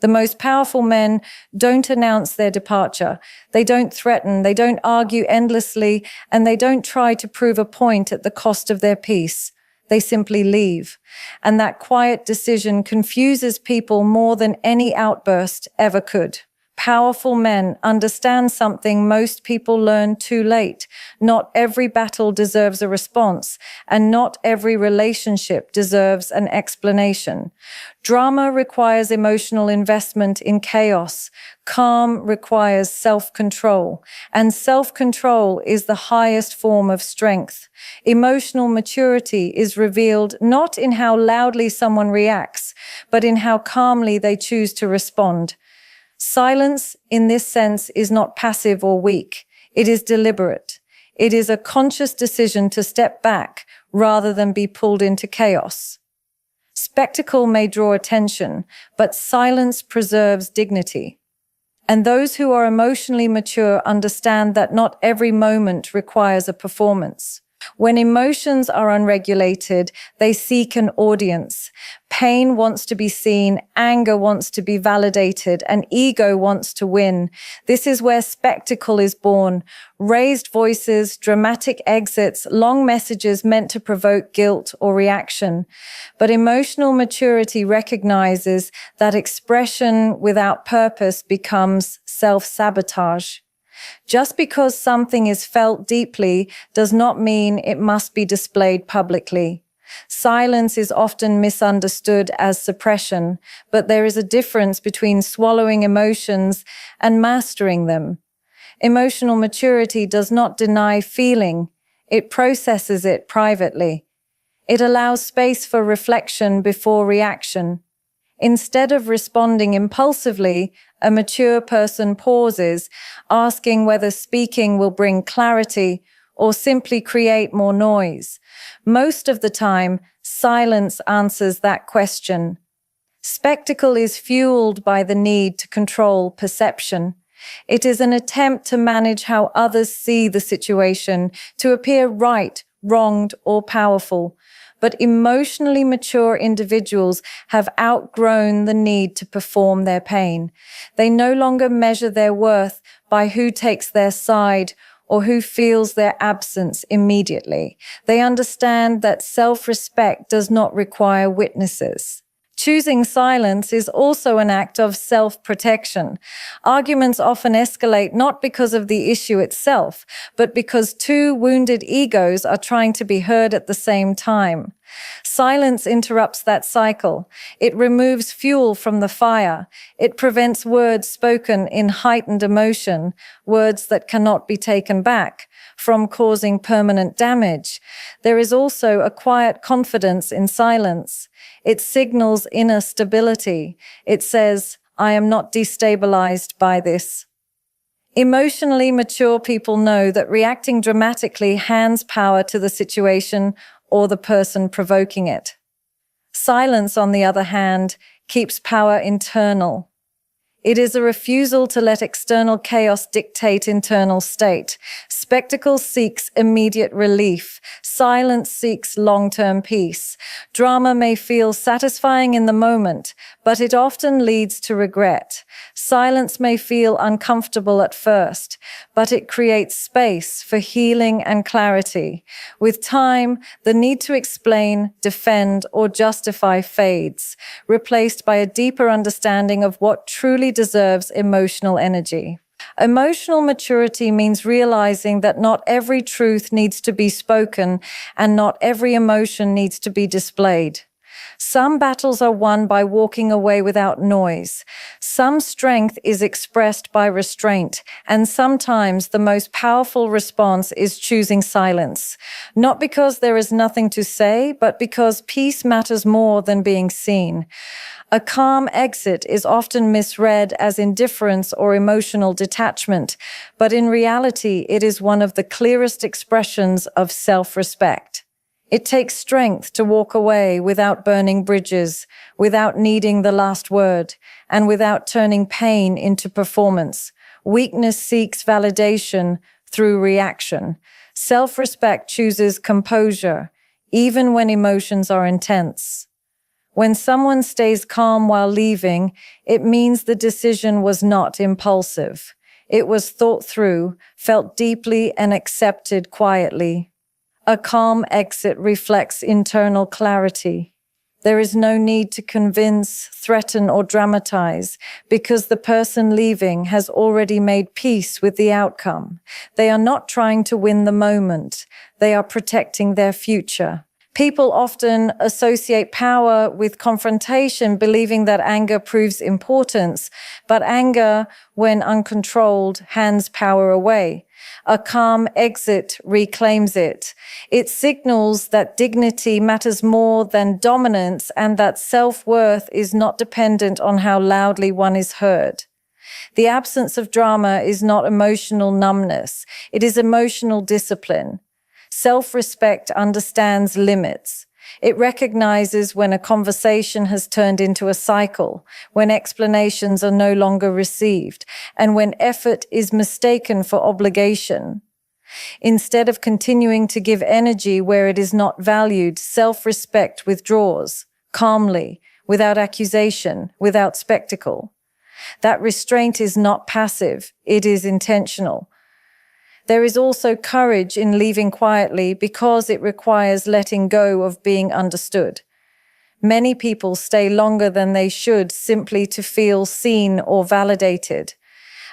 The most powerful men don't announce their departure. They don't threaten, they don't argue endlessly, and they don't try to prove a point at the cost of their peace. They simply leave. And that quiet decision confuses people more than any outburst ever could. Powerful men understand something most people learn too late. Not every battle deserves a response, and not every relationship deserves an explanation. Drama requires emotional investment in chaos. Calm requires self-control, and self-control is the highest form of strength. Emotional maturity is revealed not in how loudly someone reacts, but in how calmly they choose to respond. Silence, in this sense, is not passive or weak. It is deliberate. It is a conscious decision to step back rather than be pulled into chaos. Spectacle may draw attention, but silence preserves dignity. And those who are emotionally mature understand that not every moment requires a performance. When emotions are unregulated, they seek an audience. Pain wants to be seen, anger wants to be validated, and ego wants to win. This is where spectacle is born. Raised voices, dramatic exits, long messages meant to provoke guilt or reaction. But emotional maturity recognizes that expression without purpose becomes self-sabotage. Just because something is felt deeply does not mean it must be displayed publicly. Silence is often misunderstood as suppression, but there is a difference between swallowing emotions and mastering them. Emotional maturity does not deny feeling, it processes it privately. It allows space for reflection before reaction. Instead of responding impulsively, a mature person pauses, asking whether speaking will bring clarity or simply create more noise. Most of the time, silence answers that question. Spectacle is fueled by the need to control perception. It is an attempt to manage how others see the situation, to appear right, wronged, or powerful. But emotionally mature individuals have outgrown the need to perform their pain. They no longer measure their worth by who takes their side or who feels their absence immediately. They understand that self-respect does not require witnesses. Choosing silence is also an act of self-protection. Arguments often escalate not because of the issue itself, but because two wounded egos are trying to be heard at the same time. Silence interrupts that cycle. It removes fuel from the fire. It prevents words spoken in heightened emotion, words that cannot be taken back, from causing permanent damage. There is also a quiet confidence in silence. It signals inner stability. It says, I am not destabilized by this. Emotionally mature people know that reacting dramatically hands power to the situation or the person provoking it. Silence, on the other hand, keeps power internal. It is a refusal to let external chaos dictate internal state. Spectacle seeks immediate relief. Silence seeks long-term peace. Drama may feel satisfying in the moment, but it often leads to regret. Silence may feel uncomfortable at first, but it creates space for healing and clarity. With time, the need to explain, defend, or justify fades, replaced by a deeper understanding of what truly deserves emotional energy. Emotional maturity means realizing that not every truth needs to be spoken and not every emotion needs to be displayed. Some battles are won by walking away without noise. Some strength is expressed by restraint, and sometimes the most powerful response is choosing silence. Not because there is nothing to say, but because peace matters more than being seen. A calm exit is often misread as indifference or emotional detachment, but in reality, it is one of the clearest expressions of self-respect. It takes strength to walk away without burning bridges, without needing the last word, and without turning pain into performance. Weakness seeks validation through reaction. Self-respect chooses composure, even when emotions are intense. When someone stays calm while leaving, it means the decision was not impulsive. It was thought through, felt deeply, and accepted quietly. A calm exit reflects internal clarity. There is no need to convince, threaten, or dramatize because the person leaving has already made peace with the outcome. They are not trying to win the moment. They are protecting their future. People often associate power with confrontation, believing that anger proves importance, but anger, when uncontrolled, hands power away. A calm exit reclaims it. It signals that dignity matters more than dominance and that self-worth is not dependent on how loudly one is heard. The absence of drama is not emotional numbness. It is emotional discipline. Self-respect understands limits. It recognizes when a conversation has turned into a cycle, when explanations are no longer received, and when effort is mistaken for obligation. Instead of continuing to give energy where it is not valued, self-respect withdraws, calmly, without accusation, without spectacle. That restraint is not passive, it is intentional. There is also courage in leaving quietly because it requires letting go of being understood. Many people stay longer than they should simply to feel seen or validated.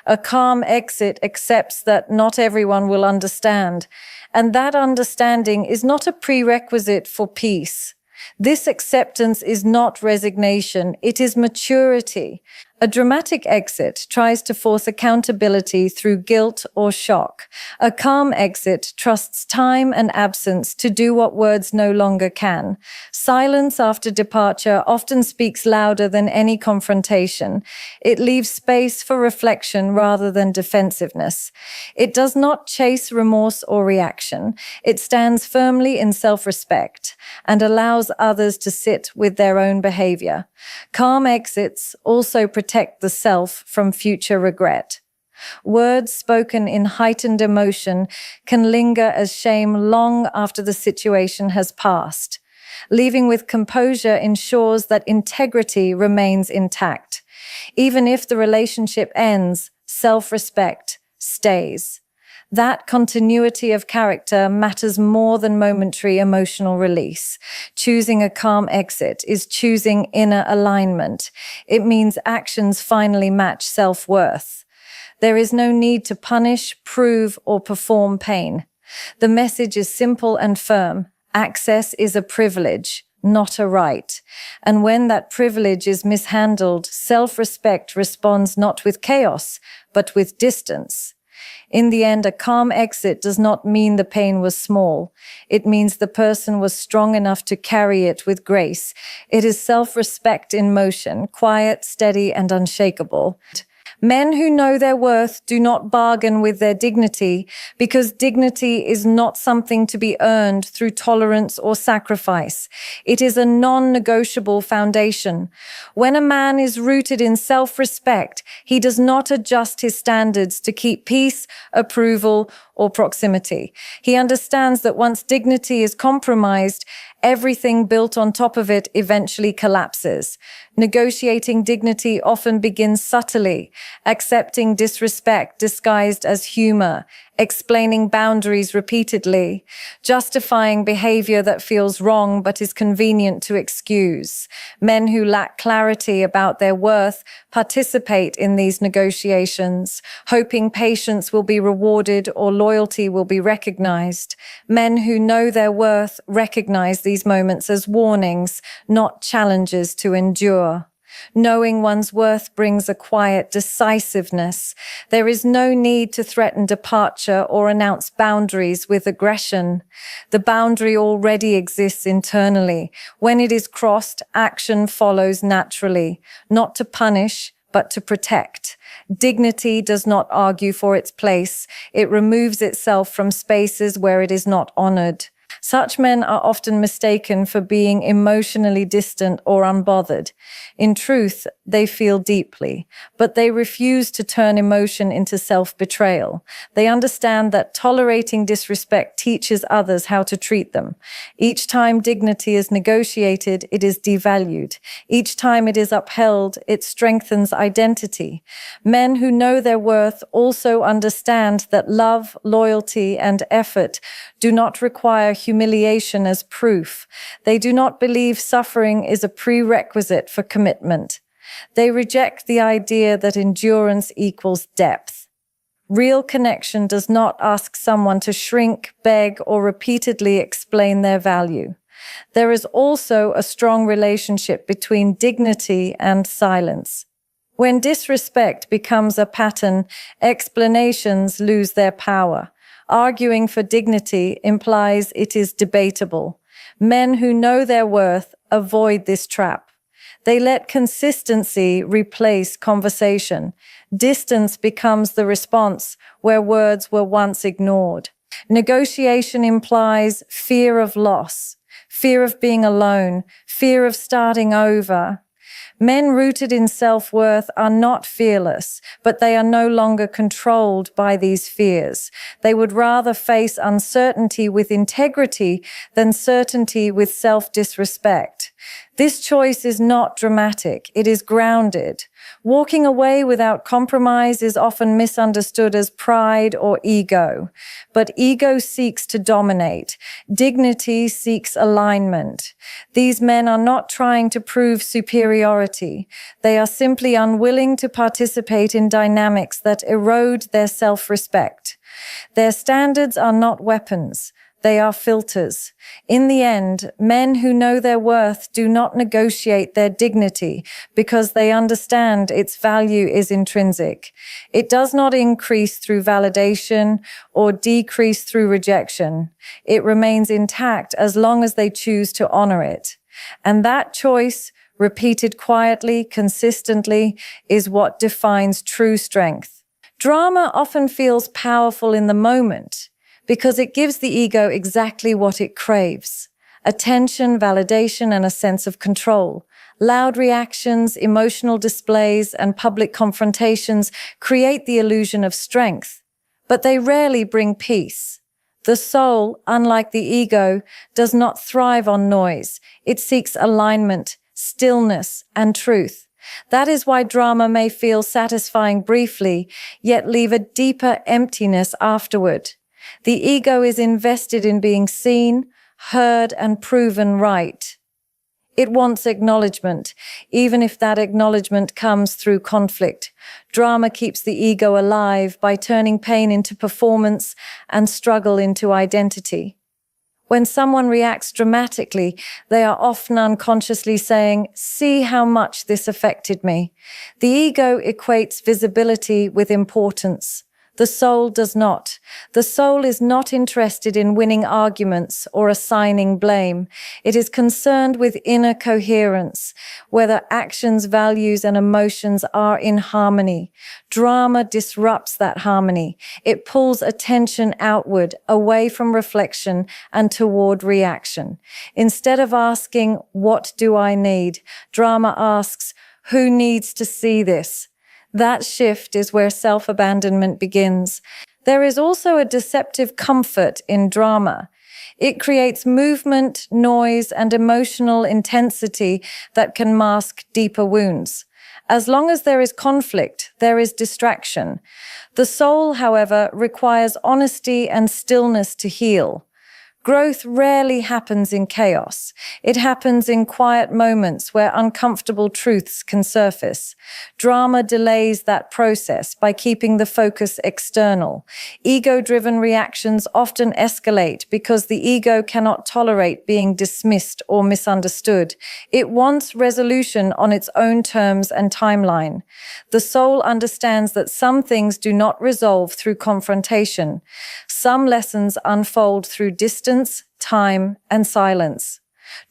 A calm exit accepts that not everyone will understand, and that understanding is not a prerequisite for peace. This acceptance is not resignation, it is maturity. A dramatic exit tries to force accountability through guilt or shock. A calm exit trusts time and absence to do what words no longer can. Silence after departure often speaks louder than any confrontation. It leaves space for reflection rather than defensiveness. It does not chase remorse or reaction. It stands firmly in self-respect and allows others to sit with their own behavior. Calm exits also protect the self from future regret. Words spoken in heightened emotion can linger as shame long after the situation has passed. Leaving with composure ensures that integrity remains intact. Even if the relationship ends, self-respect stays. That continuity of character matters more than momentary emotional release. Choosing a calm exit is choosing inner alignment. It means actions finally match self-worth. There is no need to punish, prove, or perform pain. The message is simple and firm. Access is a privilege, not a right. And when that privilege is mishandled, self-respect responds not with chaos, but with distance. In the end, a calm exit does not mean the pain was small. It means the person was strong enough to carry it with grace. It is self-respect in motion, quiet, steady, and unshakable. Men who know their worth do not bargain with their dignity because dignity is not something to be earned through tolerance or sacrifice. It is a non-negotiable foundation. When a man is rooted in self-respect, he does not adjust his standards to keep peace, approval, or proximity. He understands that once dignity is compromised, everything built on top of it eventually collapses. Negotiating dignity often begins subtly, accepting disrespect disguised as humor, explaining boundaries repeatedly, justifying behavior that feels wrong but is convenient to excuse. Men who lack clarity about their worth participate in these negotiations, hoping patience will be rewarded or loyalty will be recognized. Men who know their worth recognize these moments as warnings, not challenges to endure. Knowing one's worth brings a quiet decisiveness. There is no need to threaten departure or announce boundaries with aggression. The boundary already exists internally. When it is crossed, action follows naturally, not to punish, but to protect. Dignity does not argue for its place. It removes itself from spaces where it is not honored. Such men are often mistaken for being emotionally distant or unbothered. In truth, they feel deeply, but they refuse to turn emotion into self-betrayal. They understand that tolerating disrespect teaches others how to treat them. Each time dignity is negotiated, it is devalued. Each time it is upheld, it strengthens identity. Men who know their worth also understand that love, loyalty, and effort do not require humiliation as proof. They do not believe suffering is a prerequisite for commitment. They reject the idea that endurance equals depth. Real connection does not ask someone to shrink, beg, or repeatedly explain their value. There is also a strong relationship between dignity and silence. When disrespect becomes a pattern, explanations lose their power. Arguing for dignity implies it is debatable. Men who know their worth avoid this trap. They let consistency replace conversation. Distance becomes the response where words were once ignored. Negotiation implies fear of loss, fear of being alone, fear of starting over. Men rooted in self-worth are not fearless, but they are no longer controlled by these fears. They would rather face uncertainty with integrity than certainty with self-disrespect. This choice is not dramatic, it is grounded. Walking away without compromise is often misunderstood as pride or ego. But ego seeks to dominate. Dignity seeks alignment. These men are not trying to prove superiority. They are simply unwilling to participate in dynamics that erode their self-respect. Their standards are not weapons. They are filters. In the end, men who know their worth do not negotiate their dignity because they understand its value is intrinsic. It does not increase through validation or decrease through rejection. It remains intact as long as they choose to honor it. And that choice, repeated quietly, consistently, is what defines true strength. Drama often feels powerful in the moment, because it gives the ego exactly what it craves: attention, validation, and a sense of control. Loud reactions, emotional displays, and public confrontations create the illusion of strength, but they rarely bring peace. The soul, unlike the ego, does not thrive on noise. It seeks alignment, stillness, and truth. That is why drama may feel satisfying briefly, yet leave a deeper emptiness afterward. The ego is invested in being seen, heard, and proven right. It wants acknowledgement, even if that acknowledgement comes through conflict. Drama keeps the ego alive by turning pain into performance and struggle into identity. When someone reacts dramatically, they are often unconsciously saying, "See how much this affected me." The ego equates visibility with importance. The soul does not. The soul is not interested in winning arguments or assigning blame. It is concerned with inner coherence, whether actions, values, and emotions are in harmony. Drama disrupts that harmony. It pulls attention outward, away from reflection and toward reaction. Instead of asking, "What do I need?" drama asks, "Who needs to see this?" That shift is where self-abandonment begins. There is also a deceptive comfort in drama. It creates movement, noise, and emotional intensity that can mask deeper wounds. As long as there is conflict, there is distraction. The soul, however, requires honesty and stillness to heal. Growth rarely happens in chaos. It happens in quiet moments where uncomfortable truths can surface. Drama delays that process by keeping the focus external. Ego-driven reactions often escalate because the ego cannot tolerate being dismissed or misunderstood. It wants resolution on its own terms and timeline. The soul understands that some things do not resolve through confrontation. Some lessons unfold through distance, time, and silence.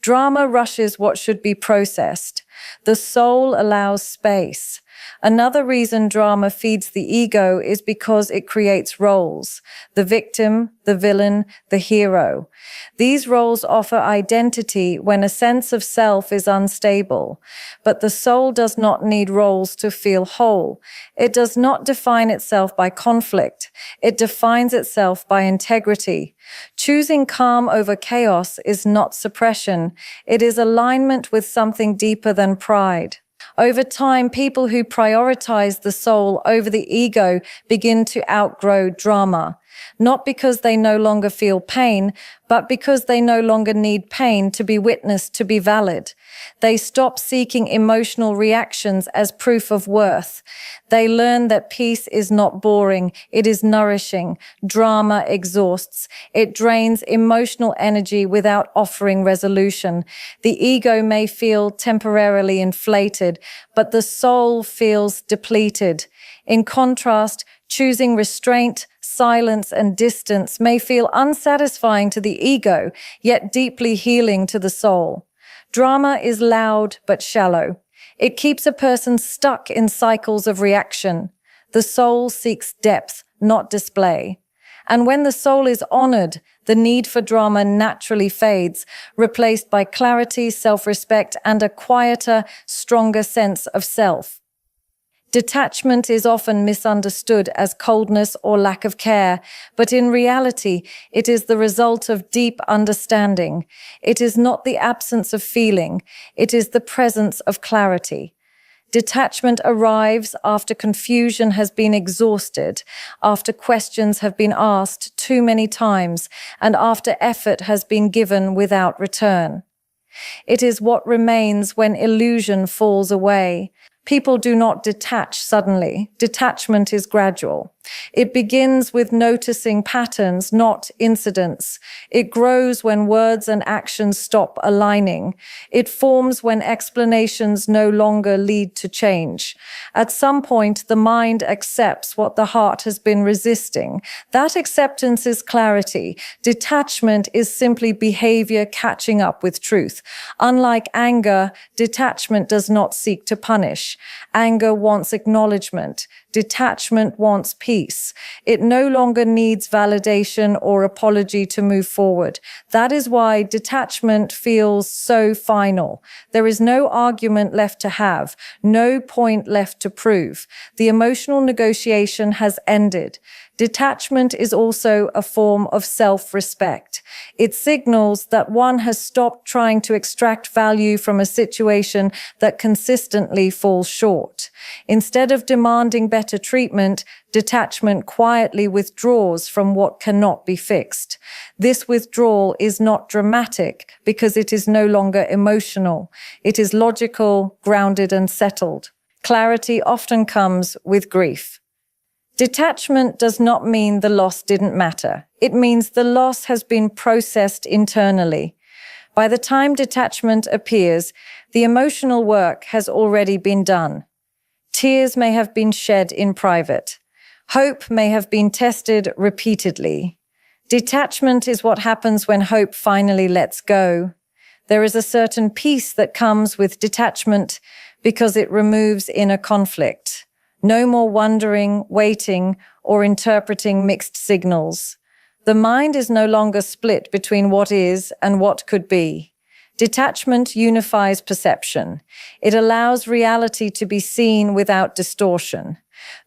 Drama rushes what should be processed. The soul allows space. Another reason drama feeds the ego is because it creates roles: the victim, the villain, the hero. These roles offer identity when a sense of self is unstable. But the soul does not need roles to feel whole. It does not define itself by conflict. It defines itself by integrity. Choosing calm over chaos is not suppression. It is alignment with something deeper than pride. Over time, people who prioritize the soul over the ego begin to outgrow drama, not because they no longer feel pain, but because they no longer need pain to be witnessed, to be valid. They stop seeking emotional reactions as proof of worth. They learn that peace is not boring, it is nourishing. Drama exhausts. It drains emotional energy without offering resolution. The ego may feel temporarily inflated, but the soul feels depleted. In contrast, choosing restraint, silence, and distance may feel unsatisfying to the ego, yet deeply healing to the soul. Drama is loud but shallow. It keeps a person stuck in cycles of reaction. The soul seeks depth, not display. And when the soul is honored, the need for drama naturally fades, replaced by clarity, self-respect, and a quieter, stronger sense of self. Detachment is often misunderstood as coldness or lack of care, but in reality, it is the result of deep understanding. It is not the absence of feeling, it is the presence of clarity. Detachment arrives after confusion has been exhausted, after questions have been asked too many times, and after effort has been given without return. It is what remains when illusion falls away. People do not detach suddenly. Detachment is gradual. It begins with noticing patterns, not incidents. It grows when words and actions stop aligning. It forms when explanations no longer lead to change. At some point, the mind accepts what the heart has been resisting. That acceptance is clarity. Detachment is simply behavior catching up with truth. Unlike anger, detachment does not seek to punish. Anger wants acknowledgement. Detachment wants peace. It no longer needs validation or apology to move forward. That is why detachment feels so final. There is no argument left to have, no point left to prove. The emotional negotiation has ended. Detachment is also a form of self-respect. It signals that one has stopped trying to extract value from a situation that consistently falls short. Instead of demanding better treatment, detachment quietly withdraws from what cannot be fixed. This withdrawal is not dramatic because it is no longer emotional. It is logical, grounded, and settled. Clarity often comes with grief. Detachment does not mean the loss didn't matter. It means the loss has been processed internally. By the time detachment appears, the emotional work has already been done. Tears may have been shed in private. Hope may have been tested repeatedly. Detachment is what happens when hope finally lets go. There is a certain peace that comes with detachment because it removes inner conflict. No more wondering, waiting, or interpreting mixed signals. The mind is no longer split between what is and what could be. Detachment unifies perception. It allows reality to be seen without distortion.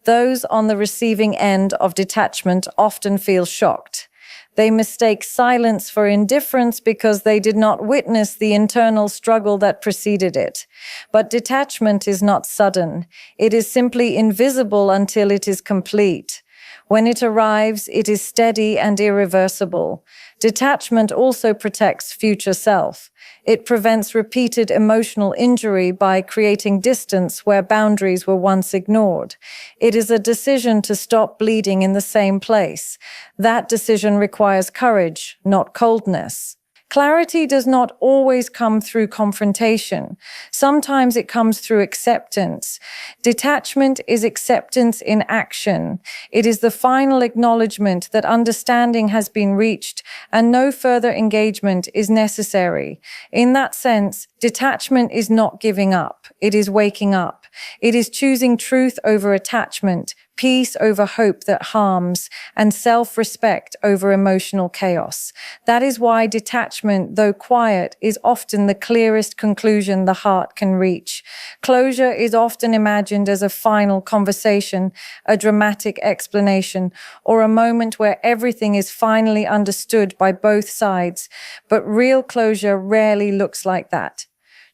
Those on the receiving end of detachment often feel shocked. They mistake silence for indifference because they did not witness the internal struggle that preceded it. But detachment is not sudden. It is simply invisible until it is complete. When it arrives, it is steady and irreversible. Detachment also protects future self. It prevents repeated emotional injury by creating distance where boundaries were once ignored. It is a decision to stop bleeding in the same place. That decision requires courage, not coldness. Clarity does not always come through confrontation. Sometimes it comes through acceptance. Detachment is acceptance in action. It is the final acknowledgement that understanding has been reached and no further engagement is necessary. In that sense, detachment is not giving up. It is waking up. It is choosing truth over attachment, peace over hope that harms, and self-respect over emotional chaos. That is why detachment, though quiet, is often the clearest conclusion the heart can reach. Closure is often imagined as a final conversation, a dramatic explanation, or a moment where everything is finally understood by both sides. But real closure rarely looks like that.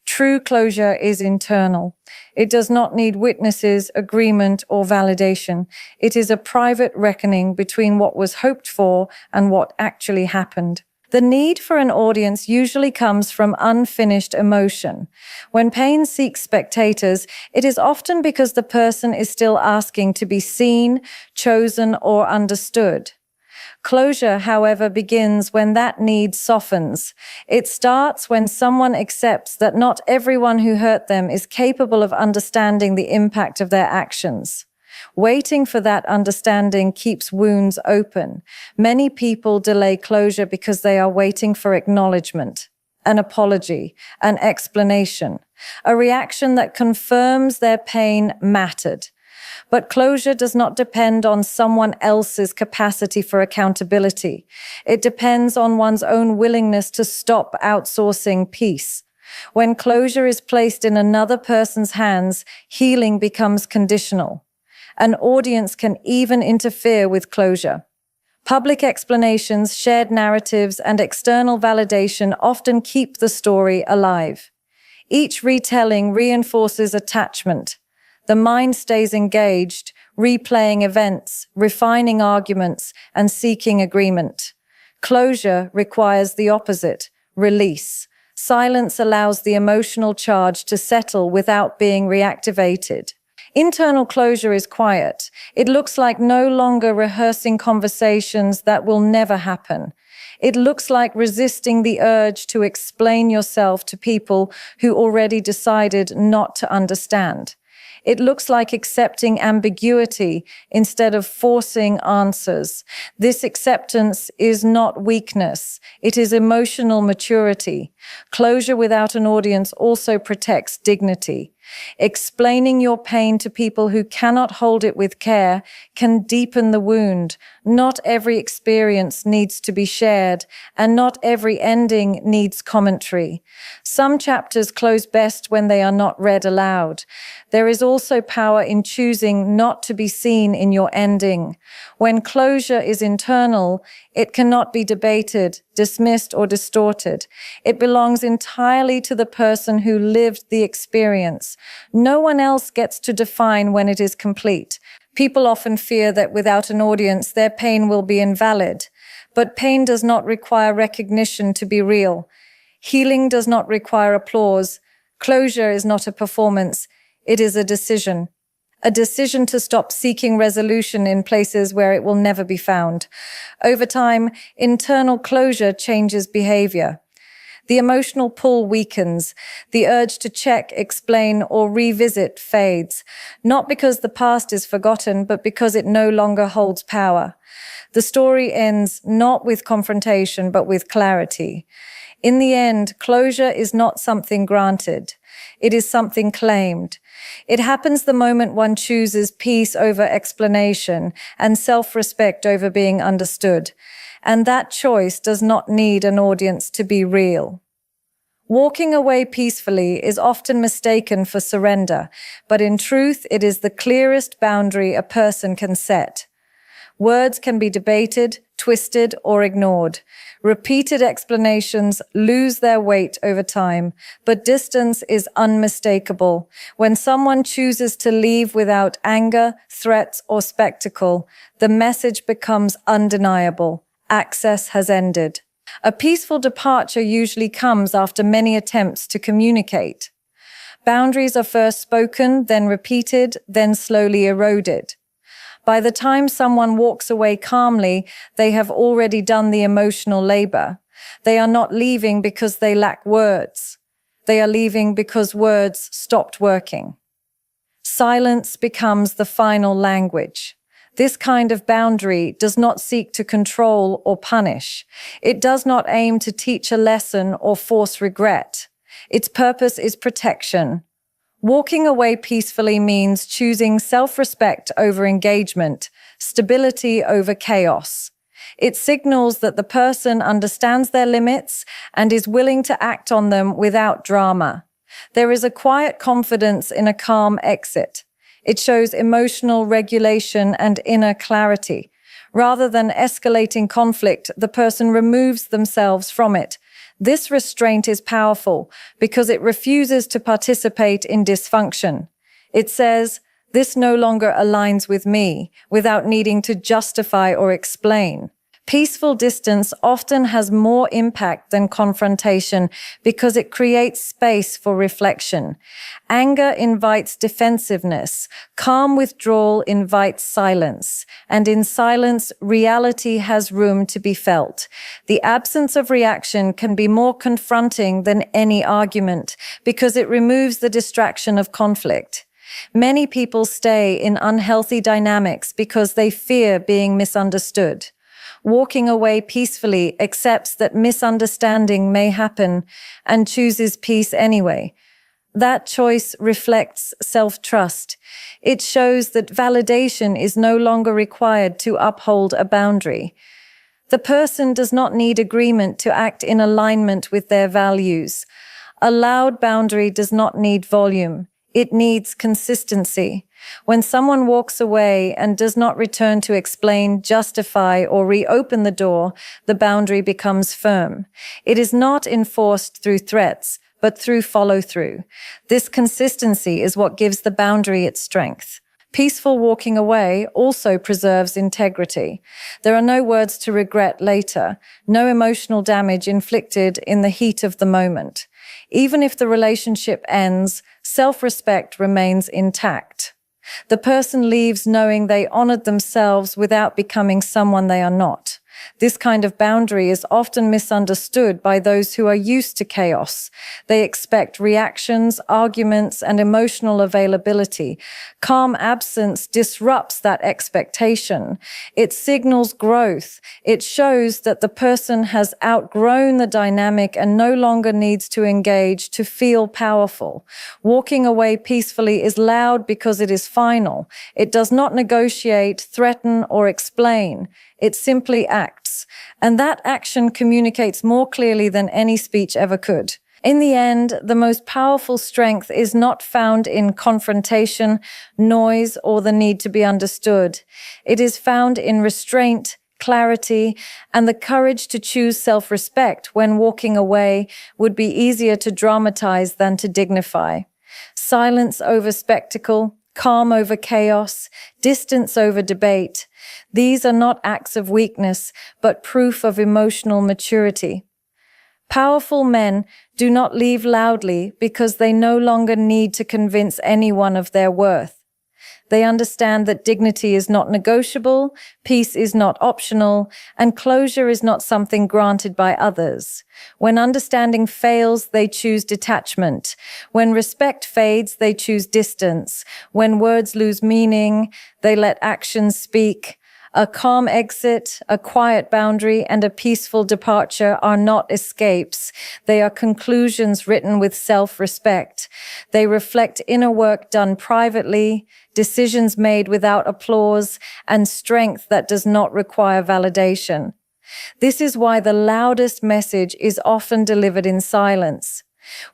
True closure is internal. It does not need witnesses, agreement, or validation. It is a private reckoning between what was hoped for and what actually happened. The need for an audience usually comes from unfinished emotion. When pain seeks spectators, it is often because the person is still asking to be seen, chosen, or understood. Closure, however, begins when that need softens. It starts when someone accepts that not everyone who hurt them is capable of understanding the impact of their actions. Waiting for that understanding keeps wounds open. Many people delay closure because they are waiting for acknowledgement, an apology, an explanation, a reaction that confirms their pain mattered. But closure does not depend on someone else's capacity for accountability. It depends on one's own willingness to stop outsourcing peace. When closure is placed in another person's hands, healing becomes conditional. An audience can even interfere with closure. Public explanations, shared narratives, and external validation often keep the story alive. Each retelling reinforces attachment. The mind stays engaged, replaying events, refining arguments, and seeking agreement. Closure requires the opposite, release. Silence allows the emotional charge to settle without being reactivated. Internal closure is quiet. It looks like no longer rehearsing conversations that will never happen. It looks like resisting the urge to explain yourself to people who already decided not to understand. It looks like accepting ambiguity instead of forcing answers. This acceptance is not weakness. It is emotional maturity. Closure without an audience also protects dignity. Explaining your pain to people who cannot hold it with care can deepen the wound. Not every experience needs to be shared, and not every ending needs commentary. Some chapters close best when they are not read aloud. There is also power in choosing not to be seen in your ending. When closure is internal, it cannot be debated, dismissed, or distorted. It belongs entirely to the person who lived the experience. No one else gets to define when it is complete. People often fear that without an audience, their pain will be invalid. But pain does not require recognition to be real. Healing does not require applause. Closure is not a performance. It is a decision. A decision to stop seeking resolution in places where it will never be found. Over time, internal closure changes behavior. The emotional pull weakens. The urge to check, explain, or revisit fades, not because the past is forgotten, but because it no longer holds power. The story ends not with confrontation, but with clarity. In the end, closure is not something granted. It is something claimed. It happens the moment one chooses peace over explanation and self-respect over being understood. And that choice does not need an audience to be real. Walking away peacefully is often mistaken for surrender, but in truth, it is the clearest boundary a person can set. Words can be debated, twisted, or ignored. Repeated explanations lose their weight over time, but distance is unmistakable. When someone chooses to leave without anger, threats, or spectacle, the message becomes undeniable. Access has ended. A peaceful departure usually comes after many attempts to communicate. Boundaries are first spoken, then repeated, then slowly eroded. By the time someone walks away calmly, they have already done the emotional labor. They are not leaving because they lack words. They are leaving because words stopped working. Silence becomes the final language. This kind of boundary does not seek to control or punish. It does not aim to teach a lesson or force regret. Its purpose is protection. Walking away peacefully means choosing self-respect over engagement, stability over chaos. It signals that the person understands their limits and is willing to act on them without drama. There is a quiet confidence in a calm exit. It shows emotional regulation and inner clarity. Rather than escalating conflict, the person removes themselves from it. This restraint is powerful because it refuses to participate in dysfunction. It says, "This no longer aligns with me," without needing to justify or explain. Peaceful distance often has more impact than confrontation because it creates space for reflection. Anger invites defensiveness. Calm withdrawal invites silence. And in silence, reality has room to be felt. The absence of reaction can be more confronting than any argument because it removes the distraction of conflict. Many people stay in unhealthy dynamics because they fear being misunderstood. Walking away peacefully accepts that misunderstanding may happen and chooses peace anyway. That choice reflects self-trust. It shows that validation is no longer required to uphold a boundary. The person does not need agreement to act in alignment with their values. A loud boundary does not need volume. It needs consistency. When someone walks away and does not return to explain, justify, or reopen the door, the boundary becomes firm. It is not enforced through threats, but through follow-through. This consistency is what gives the boundary its strength. Peaceful walking away also preserves integrity. There are no words to regret later, no emotional damage inflicted in the heat of the moment. Even if the relationship ends, self-respect remains intact. The person leaves knowing they honored themselves without becoming someone they are not. This kind of boundary is often misunderstood by those who are used to chaos. They expect reactions, arguments, and emotional availability. Calm absence disrupts that expectation. It signals growth. It shows that the person has outgrown the dynamic and no longer needs to engage to feel powerful. Walking away peacefully is loud because it is final. It does not negotiate, threaten, or explain. It simply acts, and that action communicates more clearly than any speech ever could. In the end, the most powerful strength is not found in confrontation, noise, or the need to be understood. It is found in restraint, clarity, and the courage to choose self-respect when walking away would be easier to dramatize than to dignify. Silence over spectacle, calm over chaos, distance over debate. These are not acts of weakness, but proof of emotional maturity. Powerful men do not leave loudly because they no longer need to convince anyone of their worth. They understand that dignity is not negotiable, peace is not optional, and closure is not something granted by others. When understanding fails, they choose detachment. When respect fades, they choose distance. When words lose meaning, they let actions speak. A calm exit, a quiet boundary, and a peaceful departure are not escapes. They are conclusions written with self-respect. They reflect inner work done privately, decisions made without applause, and strength that does not require validation. This is why the loudest message is often delivered in silence.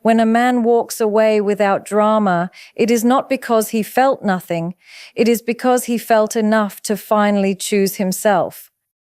When a man walks away without drama, it is not because he felt nothing. It is because he felt enough to finally choose himself.